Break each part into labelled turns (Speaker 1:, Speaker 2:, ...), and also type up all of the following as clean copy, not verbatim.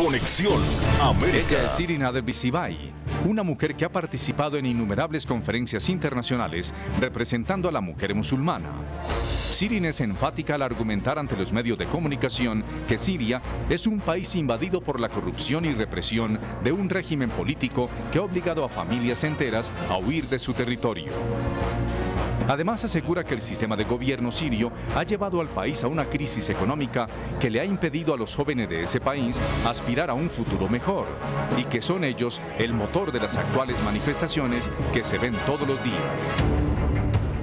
Speaker 1: Conexión América.
Speaker 2: Ella es Shirin Adelbisibay, una mujer que ha participado en innumerables conferencias internacionales representando a la mujer musulmana. Shirin es enfática al argumentar ante los medios de comunicación que Siria es un país invadido por la corrupción y represión de un régimen político que ha obligado a familias enteras a huir de su territorio. Además, asegura que el sistema de gobierno sirio ha llevado al país a una crisis económica que le ha impedido a los jóvenes de ese país aspirar a un futuro mejor y que son ellos el motor de las actuales manifestaciones que se ven todos los días.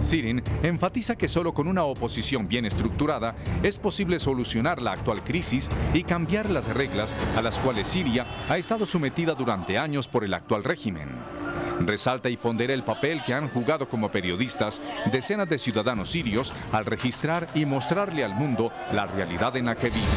Speaker 2: Shirin enfatiza que solo con una oposición bien estructurada es posible solucionar la actual crisis y cambiar las reglas a las cuales Siria ha estado sometida durante años por el actual régimen. Resalta y pondera el papel que han jugado como periodistas decenas de ciudadanos sirios al registrar y mostrarle al mundo la realidad en la que viven.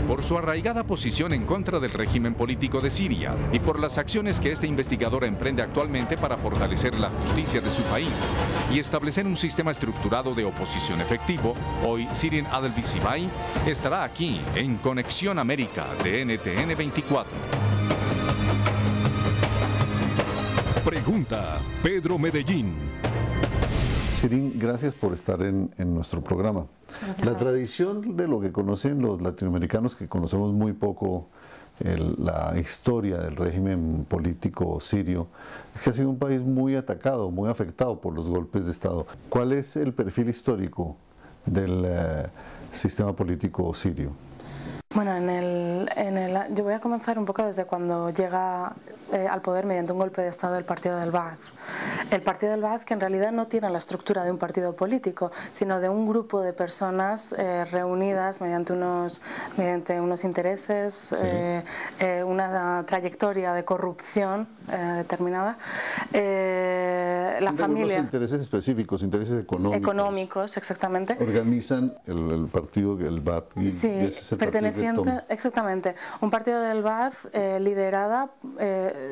Speaker 2: Por su arraigada posición en contra del régimen político de Siria y por las acciones que esta investigadora emprende actualmente para fortalecer la justicia de su país y establecer un sistema estructurado de oposición efectivo, hoy Shirin Adelbisibay estará aquí en Conexión América de NTN 24.
Speaker 1: Pregunta Pedro Medellín.
Speaker 3: Shirin, gracias por estar en nuestro programa. La tradición de lo que conocen los latinoamericanos, que conocemos muy poco la historia del régimen político sirio, es que ha sido un país muy atacado, muy afectado por los golpes de Estado. ¿Cuál es el perfil histórico del sistema político sirio?
Speaker 4: Bueno, yo voy a comenzar un poco desde cuando llega al poder mediante un golpe de Estado el Partido del Ba'ath. El Partido del Ba'ath, que en realidad no tiene la estructura de un partido político, sino de un grupo de personas reunidas mediante unos intereses, sí, una trayectoria de corrupción determinada. La familia...
Speaker 3: Unos intereses específicos, intereses económicos.
Speaker 4: Económicos, exactamente.
Speaker 3: Organizan el partido del Ba'ath. Y
Speaker 4: sí,
Speaker 3: ese es el perteneciente,
Speaker 4: exactamente. Un partido del Ba'ath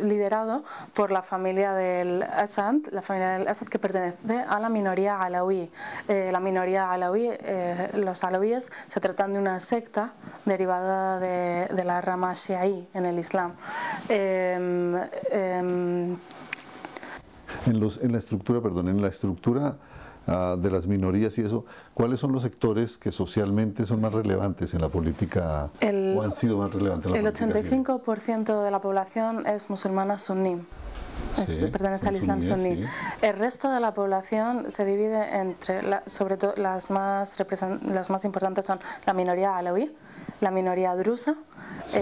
Speaker 4: liderado por la familia del Assad, que pertenece a la minoría alauí. La minoría alauí, los alauíes, se tratan de una secta derivada de la rama shiaí en el Islam.
Speaker 3: En la estructura de las minorías y eso, ¿cuáles son los sectores que socialmente son más relevantes en la política o han sido más relevantes en la política?
Speaker 4: El 85% de la población es musulmana suní. Sí, pertenece al Islam suní. Sí. El resto de la población se divide entre, sobre todo las más importantes son la minoría alauí, la minoría drusa, sí,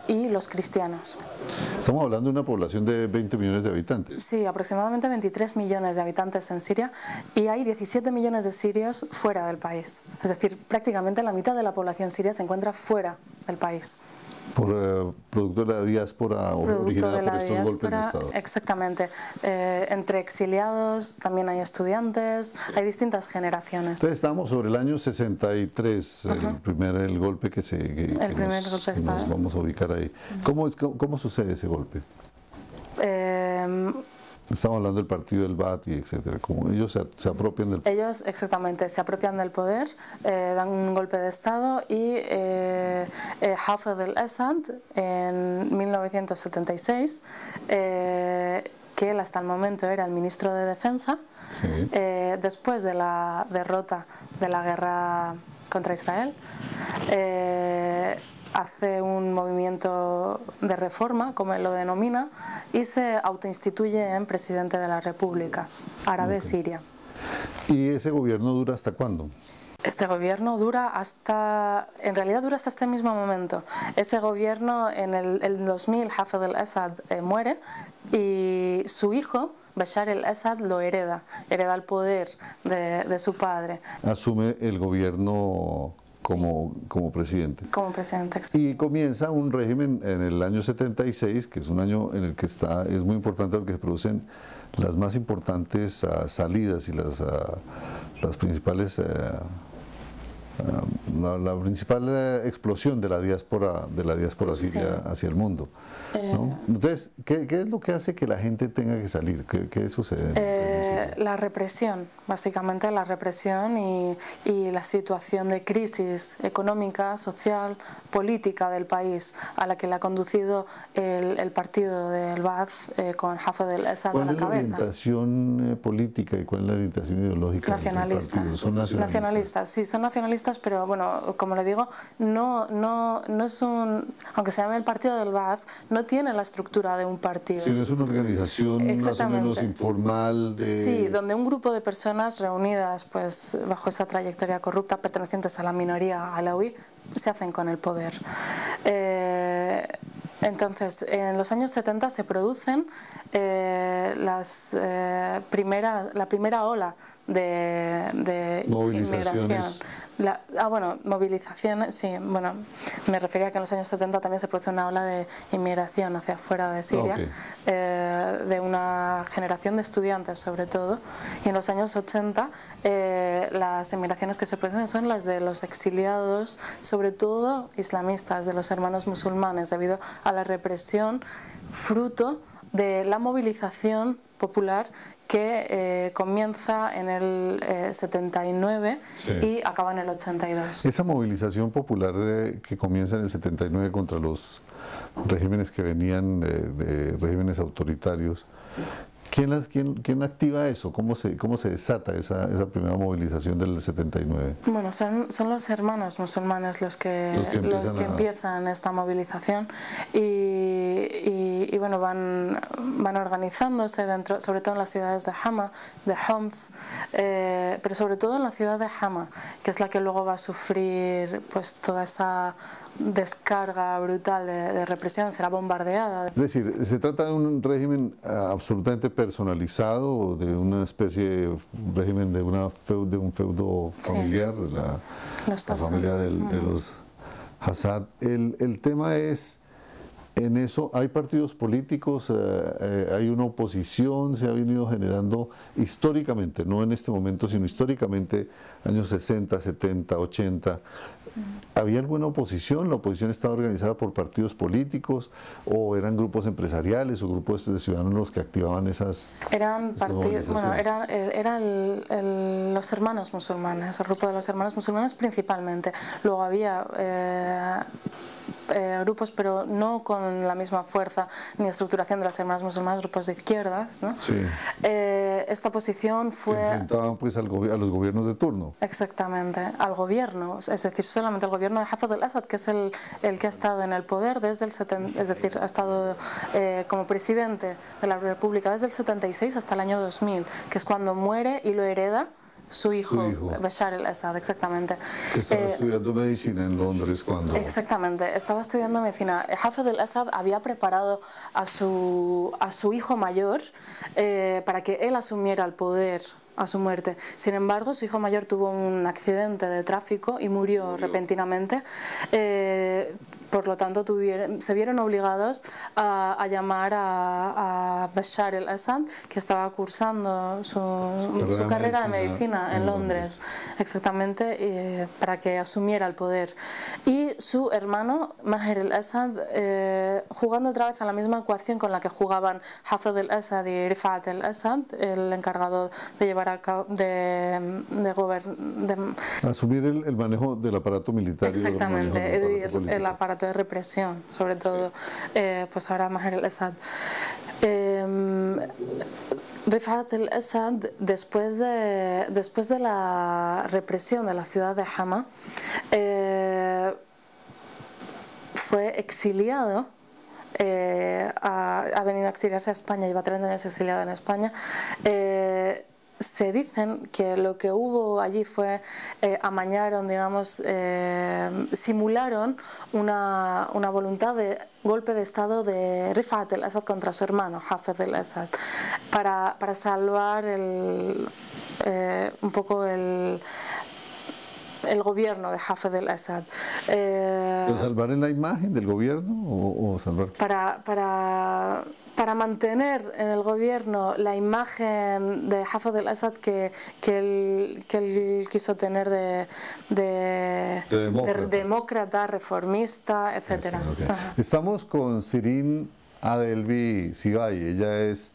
Speaker 4: y los cristianos.
Speaker 3: Estamos hablando de una población de 20 millones de habitantes.
Speaker 4: Sí, aproximadamente 23 millones de habitantes en Siria y hay 17 millones de sirios fuera del país. Es decir, prácticamente la mitad de la población siria se encuentra fuera del país.
Speaker 3: Producto de la diáspora originada por estos golpes de Estado.
Speaker 4: Exactamente. Entre exiliados también hay estudiantes, hay distintas generaciones.
Speaker 3: Entonces estamos sobre el año 63, el golpe que nos vamos a ubicar ahí. ¿Cómo sucede ese golpe? Estamos hablando del partido del Ba'ath y etcétera. Como ellos se apropian del poder.
Speaker 4: Ellos, exactamente, se apropian del poder, dan un golpe de Estado y Hafez al-Assad en 1976, que él hasta el momento era el ministro de Defensa, sí, después de la derrota de la guerra contra Israel, hace un movimiento de reforma, como él lo denomina, y se autoinstituye en presidente de la República Árabe Siria.
Speaker 3: ¿Y ese gobierno dura hasta cuándo?
Speaker 4: Este gobierno en realidad dura hasta este mismo momento. Ese gobierno, en el 2000, Hafez al-Assad muere y su hijo, Bashar al-Assad, lo hereda el poder de su padre. Asume
Speaker 3: el gobierno como presidente.
Speaker 4: Como presidente.
Speaker 3: Y comienza un régimen en el año 76, que es un año en el que es muy importante porque se producen las más importantes salidas y las principales, la principal explosión de la diáspora siria, sí, hacia el mundo, ¿no? Entonces, ¿qué es lo que hace que la gente tenga que salir? ¿Qué sucede?
Speaker 4: La represión, básicamente la represión y la situación de crisis económica, social, política del país a la que le ha conducido el partido del Ba'ath con Hafez al-Assad a la cabeza.
Speaker 3: ¿Cuál es la orientación política y cuál es la orientación ideológica?
Speaker 4: Nacionalistas.
Speaker 3: ¿Son nacionalistas?
Speaker 4: Sí, son nacionalistas, pero bueno, como le digo, no es un, aunque se llame el partido del Ba'ath, no tiene la estructura de un partido.
Speaker 3: Sí, es una organización más o menos informal.
Speaker 4: Sí, donde un grupo de personas reunidas pues bajo esa trayectoria corrupta, pertenecientes a la minoría alauí, se hacen con el poder. Entonces, en los años 70 se producen la primera ola de inmigración. Movilización, sí, bueno, me refería a que en los años 70 también se produce una ola de inmigración hacia afuera de Siria, de una generación de estudiantes sobre todo, y en los años 80 las inmigraciones que se producen son las de los exiliados, sobre todo islamistas, de los hermanos musulmanes, debido a la represión fruto de la movilización popular que comienza en el 79 y acaba en el 82.
Speaker 3: Esa movilización popular que comienza en el 79 contra los regímenes que venían de regímenes autoritarios, ¿quién activa eso? ¿Cómo se desata esa primera movilización del 79?
Speaker 4: Bueno, son los hermanos musulmanes los que empiezan esta movilización y bueno, van organizándose dentro, sobre todo en las ciudades de Hama, de Homs, pero sobre todo en la ciudad de Hama, que es la que luego va a sufrir pues toda esa descarga brutal de represión, será bombardeada.
Speaker 3: Es decir, se trata de un régimen absolutamente personalizado, de una especie de régimen de un feudo familiar, la familia de los Assad. El tema es, en eso hay partidos políticos, hay una oposición, se ha venido generando históricamente, no en este momento, sino históricamente, años 60, 70, 80. ¿Había alguna oposición? ¿La oposición estaba organizada por partidos políticos o eran grupos empresariales o grupos de ciudadanos los que activaban esas?
Speaker 4: Eran partidos, bueno, eran los hermanos musulmanes, el grupo de los hermanos musulmanes principalmente. Luego había grupos, pero no con la misma fuerza ni estructuración de los hermanos musulmanes, grupos de izquierdas, ¿no? Sí. Esta posición fue...
Speaker 3: enfrentaban pues a los gobiernos de turno.
Speaker 4: Exactamente, al gobierno, es decir, solamente al gobierno de Hafez al-Assad, que es el que ha estado en el poder desde el 70, es decir, ha estado como presidente de la República desde el 76 hasta el año 2000, que es cuando muere y lo hereda su hijo. Bashar al-Assad, exactamente.
Speaker 3: Estaba estudiando medicina en Londres cuando...
Speaker 4: Exactamente, estaba estudiando medicina. Hafez al-Assad había preparado a su hijo mayor para que él asumiera el poder a su muerte. Sin embargo, su hijo mayor tuvo un accidente de tráfico y murió repentinamente. Por lo tanto, se vieron obligados a llamar a Bashar al-Assad, que estaba cursando su carrera de medicina en Londres, exactamente, para que asumiera el poder. Y su hermano, Maher al-Assad, jugando otra vez a la misma ecuación con la que jugaban Hafez al-Assad y Rifat al-Assad, el encargado de llevar a cabo,
Speaker 3: asumir el manejo del aparato militar.
Speaker 4: Exactamente, el aparato de represión, sobre todo, pues ahora Maher al-Assad. Rifat al-Assad, después de la represión de la ciudad de Hama, fue exiliado. Ha venido a exiliarse a España, lleva 30 años exiliado en España. Se dicen que lo que hubo allí fue, amañaron, digamos, simularon una voluntad de golpe de Estado de Rifat al-Assad contra su hermano, Hafez al-Assad, para salvar un poco el gobierno de Hafez al-Assad.
Speaker 3: ¿Pero salvar en la imagen del gobierno o salvar?
Speaker 4: Para mantener en el gobierno la imagen de Hafez al-Assad que él quiso tener de demócrata, reformista, etc.
Speaker 3: Okay. Estamos con Shirin Adelbi Sigay. Ella es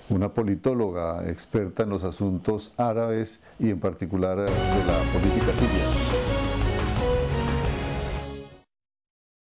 Speaker 3: una politóloga experta en los asuntos árabes y en particular de la política siria.